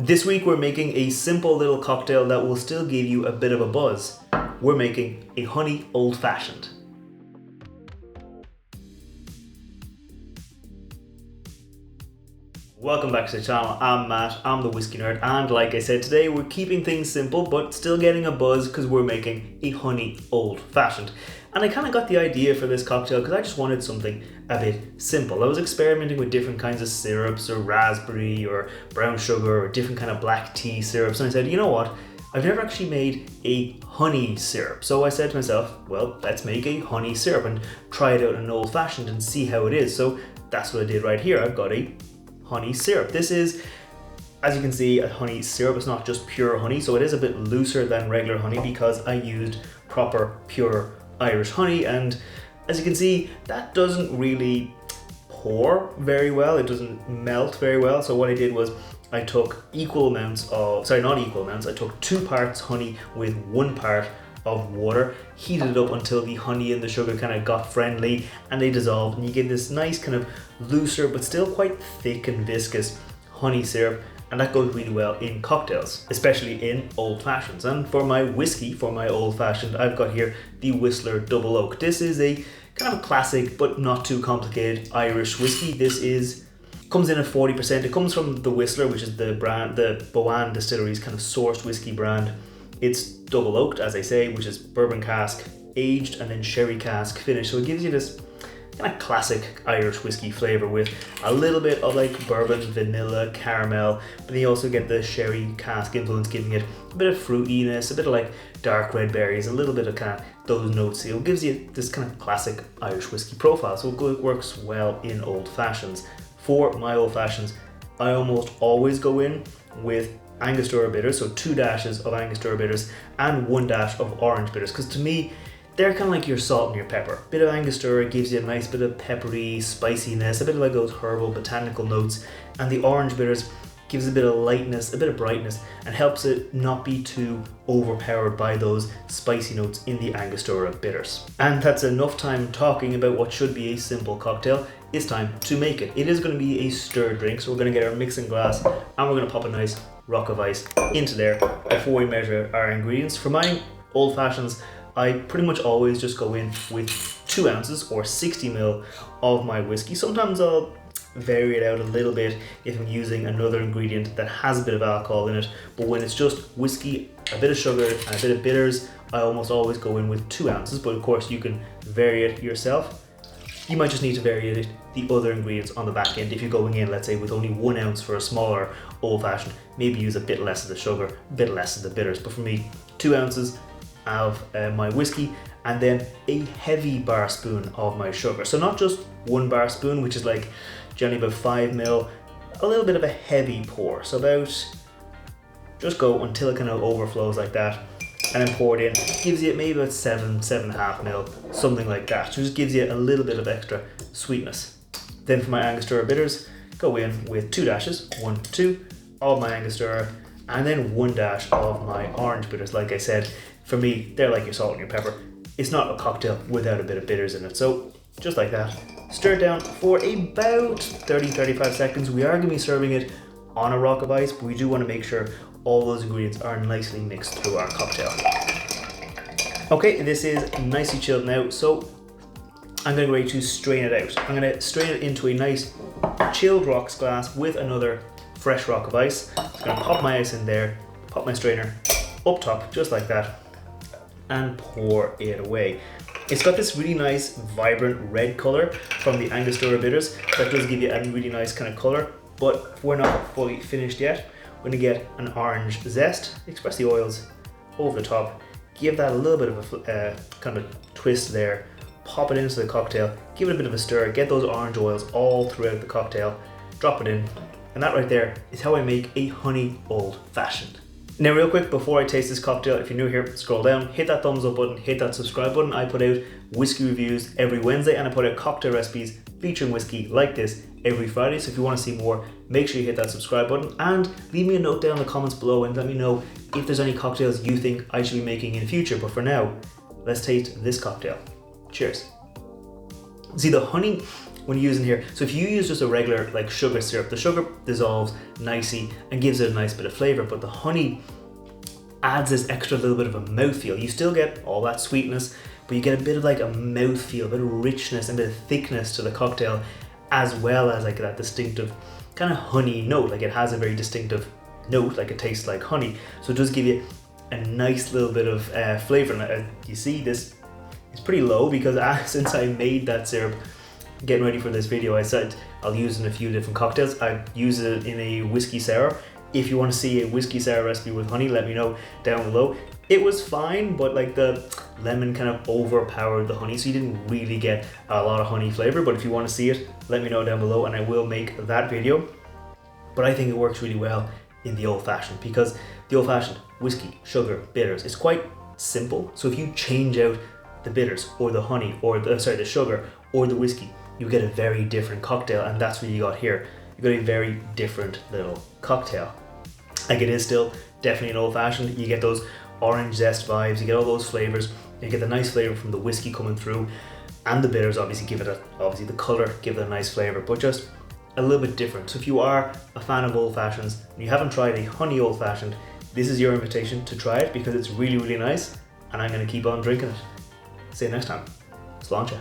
This week we're making a simple little cocktail that will still give you a bit of a buzz. We're making a honey old fashioned. Welcome back to the channel. I'm Matt, I'm the Whiskey Nerd, and like I said, today we're keeping things simple but still getting a buzz because we're making a honey old fashioned. And I kind of got the idea for this cocktail because I just wanted something a bit simple. I was experimenting with different kinds of syrups, or raspberry or brown sugar, or different kind of black tea syrups, and I said, you know what? I've never actually made a honey syrup. So I said to myself, well, let's make a honey syrup and try it out in an old fashioned and see how it is. So that's what I did right here. I've got a honey syrup. This is, as you can see, a honey syrup. It's not just pure honey, so it is a bit looser than regular honey because I used proper pure Irish honey, and as you can see, that doesn't really pour very well. It doesn't melt very well. So what I did was I took I took 2 parts honey with 1 part of water, heated it up until the honey and the sugar kind of got friendly and they dissolved, and you get this nice kind of looser but still quite thick and viscous honey syrup, and that goes really well in cocktails, especially in old fashions. And for my whiskey, for my old fashioned, I've got here the Whistler Double Oak. This is a kind of a classic but not too complicated Irish whiskey. This comes in at 40%. It comes from the Whistler, which is the brand, the Bourbon distillery's kind of sourced whiskey brand. It's double oaked, as I say, which is bourbon cask aged and then sherry cask finished. So it gives you this kind of classic Irish whiskey flavor with a little bit of like bourbon, vanilla, caramel, but then you also get the sherry cask influence, giving it a bit of fruitiness, a bit of like dark red berries, a little bit of kind of those notes. So it gives you this kind of classic Irish whiskey profile. So it works well in old fashions. For my old fashions, I almost always go in with Angostura bitters, so 2 dashes of Angostura bitters and 1 dash of orange bitters, because to me they're kind of like your salt and your pepper. Bit of Angostura gives you a nice bit of peppery spiciness, a bit of like those herbal botanical notes, and the orange bitters gives a bit of lightness, a bit of brightness, and helps it not be too overpowered by those spicy notes in the Angostura bitters. And that's enough time talking about what should be a simple cocktail. It's time to make it. It is going to be a stir drink, so we're going to get our mixing glass and we're going to pop a nice rock of ice into there before we measure our ingredients. For my old fashions, I pretty much always just go in with 2 ounces or 60 ml of my whiskey. Sometimes I'll vary it out a little bit if I'm using another ingredient that has a bit of alcohol in it, but when it's just whiskey, a bit of sugar and a bit of bitters, I almost always go in with 2 ounces, but of course you can vary it yourself. You might just need to vary it, the other ingredients on the back end. If you're going in, let's say, with only 1 ounce for a smaller old fashioned, maybe use a bit less of the sugar, a bit less of the bitters. But for me, 2 ounces of my whiskey, and then a heavy bar spoon of my sugar. So not just 1 bar spoon, which is like generally about 5 ml, a little bit of a heavy pour. So just go until it kind of overflows like that, and then pour it in. Gives you maybe about 7.5 ml, something like that. So just gives you a little bit of extra sweetness. Then for my Angostura bitters, go in with 2 dashes, 1 to 2 of my Angostura, and then 1 dash of my orange bitters. Like I said, for me, they're like your salt and your pepper. It's not a cocktail without a bit of bitters in it. So just like that, stir it down for about 30-35 seconds. We are going to be serving it on a rock of ice, but we do want to make sure all those ingredients are nicely mixed through our cocktail. Okay, this is nicely chilled now, so I'm going to go ready to strain it out. I'm going to strain it into a nice chilled rocks glass with another fresh rock of ice. I'm going to pop my ice in there, pop my strainer up top, just like that, and pour it away. It's got this really nice, vibrant red color from the Angostura bitters. That does give you a really nice kind of color, but we're not fully finished yet. We're going to get an orange zest, express the oils over the top, give that a little bit of a kind of twist there, pop it into the cocktail, give it a bit of a stir, get those orange oils all throughout the cocktail, drop it in, and that right there is how I make a honey old fashioned. Now real quick, before I taste this cocktail, if you're new here, scroll down, hit that thumbs up button, hit that subscribe button. I put out whiskey reviews every Wednesday, and I put out cocktail recipes featuring whiskey like this every Friday. So if you want to see more, make sure you hit that subscribe button and leave me a note down in the comments below and let me know if there's any cocktails you think I should be making in the future. But for now, let's taste this cocktail. Cheers. See, the honey when you're using here. So if you use just a regular like sugar syrup, the sugar dissolves nicely and gives it a nice bit of flavor, but the honey adds this extra little bit of a mouthfeel. You still get all that sweetness, but you get a bit of like a mouthfeel, a bit of richness and a bit of thickness to the cocktail, as well as like that distinctive kind of honey note. Like it has a very distinctive note, like it tastes like honey. So it does give you a nice little bit of flavor. And you see this, it's pretty low because since I made that syrup, getting ready for this video, I said I'll use it in a few different cocktails. I use it in a whiskey sour. If you want to see a whiskey sour recipe with honey, let me know down below. It was fine, but like the lemon kind of overpowered the honey, so you didn't really get a lot of honey flavor. But if you want to see it, let me know down below and I will make that video. But I think it works really well in the old fashioned, because the old fashioned, whiskey, sugar, bitters, it's quite simple. So if you change out the bitters or the honey or the sugar or the whiskey, you get a very different cocktail, and that's what you got here. You got a very different little cocktail. Like it is still definitely an old fashioned. You get those orange zest vibes, you get all those flavors, you get the nice flavor from the whiskey coming through, and the bitters obviously give it obviously the color, give it a nice flavor, but just a little bit different. So if you are a fan of old fashions and you haven't tried a honey old fashioned, this is your invitation to try it because it's really, really nice, and I'm going to keep on drinking it. See you next time. Sláinte.